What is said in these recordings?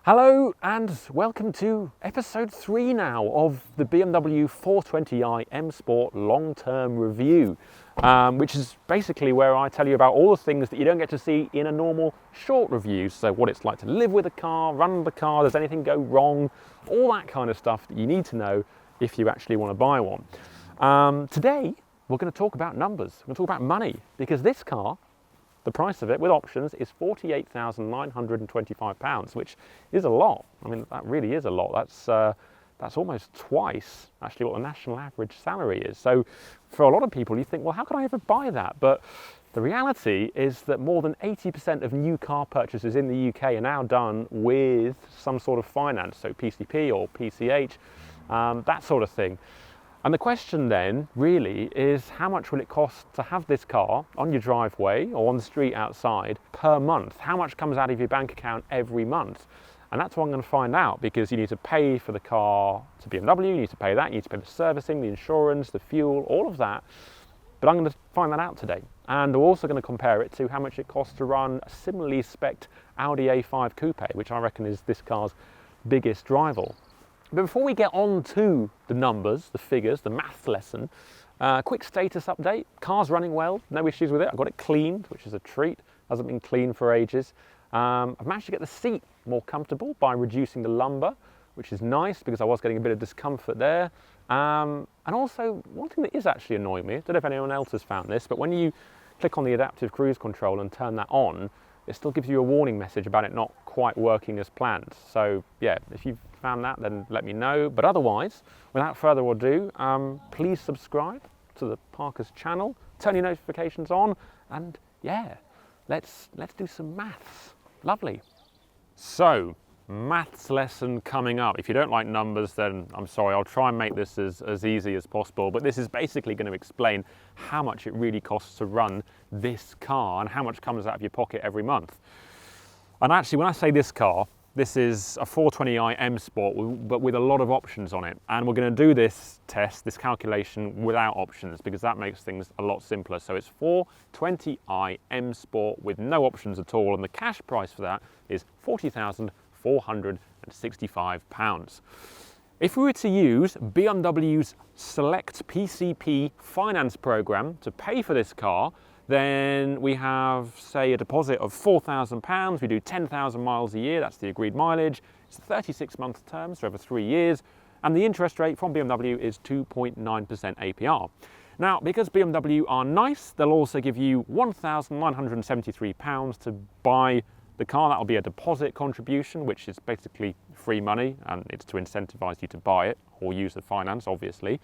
Hello and welcome to episode 3 now of the BMW 420i M Sport long-term review, which is basically where I tell you about all the things that you don't get to see in a normal short review. So what it's like to live with a car, run the car, does anything go wrong, all that kind of stuff that you need to know if you actually want to buy one. Today we're going to talk about numbers, we're going to talk about money, because this car, the price of it with options is £48,925, which is a lot. I mean, that really is a lot. That's almost twice actually what the national average salary is. So for a lot of people, you think, well, how can I ever buy that? But the reality is that more than 80% of new car purchases in the UK are now done with some sort of finance, so PCP or PCH, that sort of thing. And the question then really is, how much will it cost to have this car on your driveway or on the street outside per month? How much comes out of your bank account every month? And that's what I'm going to find out, because you need to pay for the car to BMW, you need to pay that, you need to pay the servicing, the insurance, the fuel, all of that. But I'm going to find that out today. And we're also going to compare it to how much it costs to run a similarly spec'd Audi A5 Coupe, which I reckon is this car's biggest rival. But before we get on to the numbers, the figures, the maths lesson, quick status update. Car's running well, no issues with it. I got it cleaned, which is a treat. Hasn't been cleaned for ages. I've managed to get the seat more comfortable by reducing the lumbar, which is nice because I was getting a bit of discomfort there. And also, one thing that is actually annoying me, I don't know if anyone else has found this, but when you click on the adaptive cruise control and turn that on, it still gives you a warning message about it not quite working as planned. So yeah, if you've found that, then let me know. But otherwise, without further ado, please subscribe to the Parker's channel, turn your notifications on, and yeah, let's do some maths. Lovely. So, maths lesson coming up. If you don't like numbers, then I'm sorry, I'll try and make this as easy as possible, but this is basically going to explain how much it really costs to run this car and how much comes out of your pocket every month. And actually, when I say this car, this is a 420i M Sport, but with a lot of options on it. And we're going to do this test, this calculation, without options, because that makes things a lot simpler. So it's 420i M Sport with no options at all, and the cash price for that is £40,465. If we were to use BMW's Select PCP finance program to pay for this car, then we have, say, a deposit of £4,000. We do 10,000 miles a year, that's the agreed mileage. It's 36-month terms, so over 3 years. And the interest rate from BMW is 2.9% APR. Now, because BMW are nice, they'll also give you £1,973 to buy the car. That'll be a deposit contribution, which is basically free money, and it's to incentivize you to buy it or use the finance, obviously.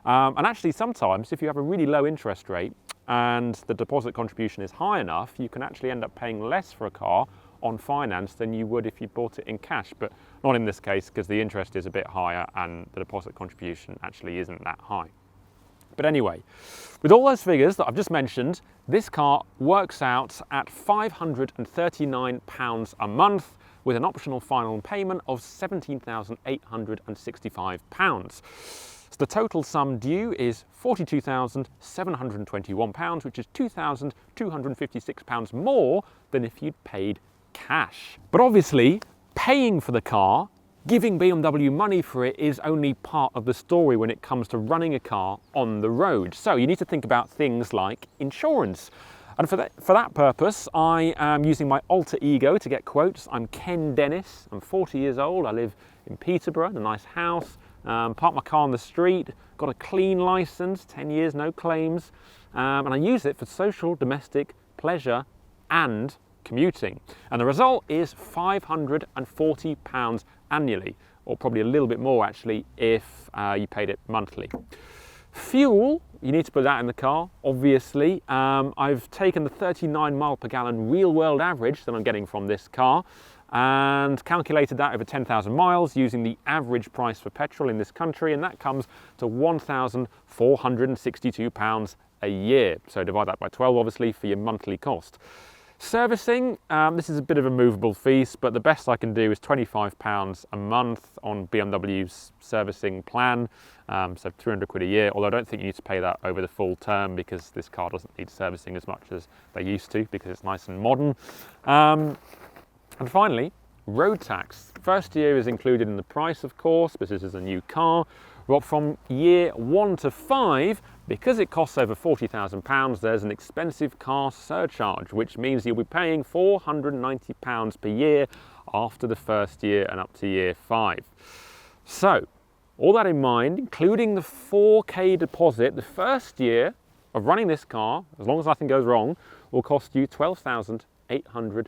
And actually, sometimes if you have a really low interest rate and the deposit contribution is high enough, you can actually end up paying less for a car on finance than you would if you bought it in cash, but not in this case, because the interest is a bit higher and the deposit contribution actually isn't that high. But anyway, with all those figures that I've just mentioned, this car works out at £539 a month with an optional final payment of £17,865. So the total sum due is £42,721, which is £2,256 more than if you'd paid cash. But obviously, paying for the car, giving BMW money for it, is only part of the story when it comes to running a car on the road. So you need to think about things like insurance. And for that purpose, I am using my alter ego to get quotes. I'm Ken Dennis, I'm 40 years old, I live in Peterborough, in a nice house, park my car on the street, got a clean license, 10 years, no claims, and I use it for social, domestic, pleasure and commuting. And the result is £540 annually, or probably a little bit more actually if you paid it monthly. Fuel, you need to put that in the car, obviously. I've taken the 39 mile per gallon real world average that I'm getting from this car and calculated that over 10,000 miles using the average price for petrol in this country, and that comes to £1,462 a year. So divide that by 12, obviously, for your monthly cost. Servicing, this is a bit of a movable feast, but the best I can do is £25 a month on BMW's servicing plan, so 300 quid a year, although I don't think you need to pay that over the full term because this car doesn't need servicing as much as they used to because it's nice and modern. And finally, road tax. First year is included in the price, of course, because this is a new car. But from year 1 to 5, because it costs over £40,000, there's an expensive car surcharge, which means you'll be paying £490 per year after the first year and up to year 5. So, all that in mind, including the 4K deposit, the first year of running this car, as long as nothing goes wrong, will cost you £12,800.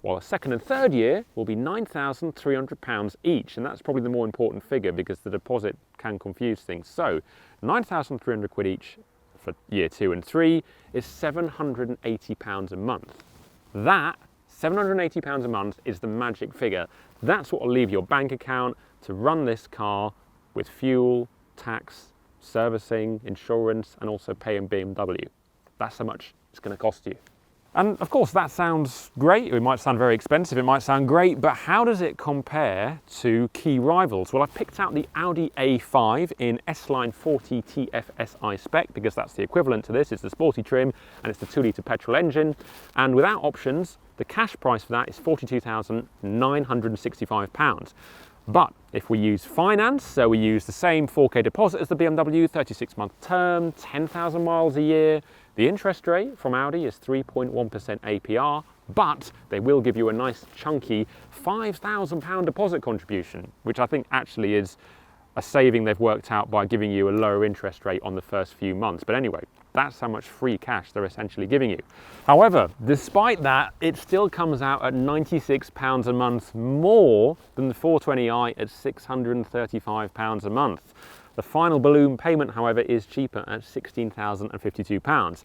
While the second and third year will be £9,300 each, and that's probably the more important figure because the deposit can confuse things. So £9,300 each for year 2 and 3 is £780 a month. That £780 a month is the magic figure. That's what will leave your bank account to run this car with fuel, tax, servicing, insurance, and also paying BMW. That's how much it's going to cost you. And of course that sounds great, it might sound very expensive, it might sound great, but how does it compare to key rivals? Well, I picked out the Audi A5 in S-Line 40 TFSI spec because that's the equivalent to this. It's the sporty trim and it's the 2-litre petrol engine, and without options the cash price for that is £42,965. But if we use finance, so we use the same 4K deposit as the BMW, 36-month term, 10,000 miles a year, the interest rate from Audi is 3.1% APR, but they will give you a nice chunky £5,000 deposit contribution, which I think actually is a saving they've worked out by giving you a lower interest rate on the first few months. But anyway, that's how much free cash they're essentially giving you. However, despite that, it still comes out at £96 a month more than the 420i at £635 a month. The final balloon payment, however, is cheaper at £16,052.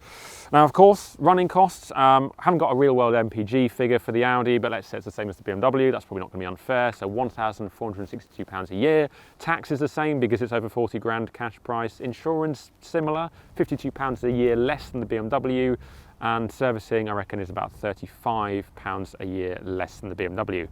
Now, of course, running costs, haven't got a real-world MPG figure for the Audi, but let's say it's the same as the BMW. That's probably not going to be unfair. So £1,462 a year. Tax is the same because it's over 40 grand cash price. Insurance, similar, £52 a year less than the BMW. And servicing, I reckon, is about £35 a year less than the BMW.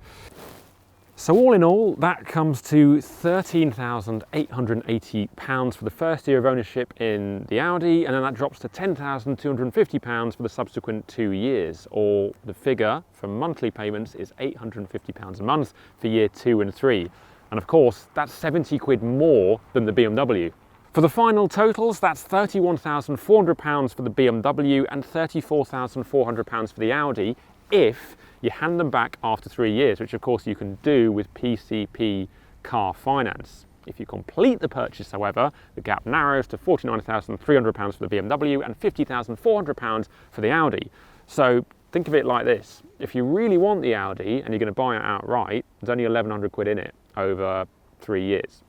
So all in all, that comes to £13,880 for the first year of ownership in the Audi, and then that drops to £10,250 for the subsequent 2 years, or the figure for monthly payments is £850 a month for year 2 and 3. And of course, that's 70 quid more than the BMW. For the final totals, that's £31,400 for the BMW and £34,400 for the Audi, if you hand them back after 3 years, which of course you can do with PCP car finance. If you complete the purchase, however, the gap narrows to £49,300 for the BMW and £50,400 for the Audi. So think of it like this. If you really want the Audi and you're going to buy it outright, there's only 1,100 quid in it over 3 years.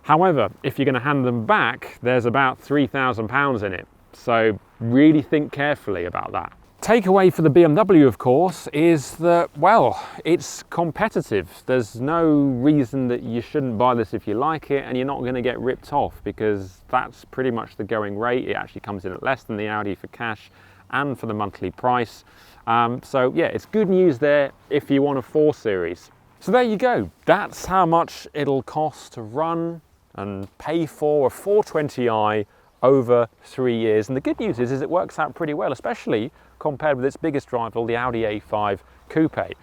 However, if you're going to hand them back, there's about £3,000 in it. So really think carefully about that. Takeaway for the BMW, of course, is that, well, it's competitive. There's no reason that you shouldn't buy this if you like it, and you're not going to get ripped off because that's pretty much the going rate. It actually comes in at less than the Audi for cash and for the monthly price. So yeah, it's good news there if you want a 4 Series. So there you go. That's how much it'll cost to run and pay for a 420i over 3 years. And the good news is it works out pretty well, especially compared with its biggest rival, the Audi A5 Coupe.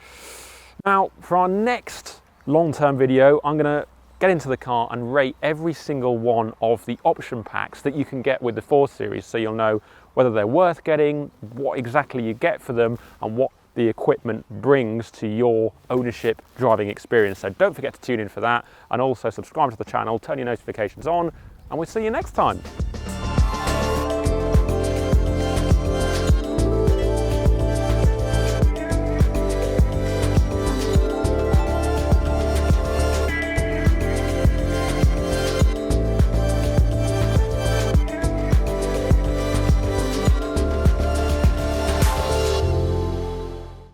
Now, for our next long-term video, I'm going to get into the car and rate every single one of the option packs that you can get with the 4 Series, so you'll know whether they're worth getting, what exactly you get for them, and what the equipment brings to your ownership driving experience. So don't forget to tune in for that, and also subscribe to the channel, turn your notifications on, and we'll see you next time.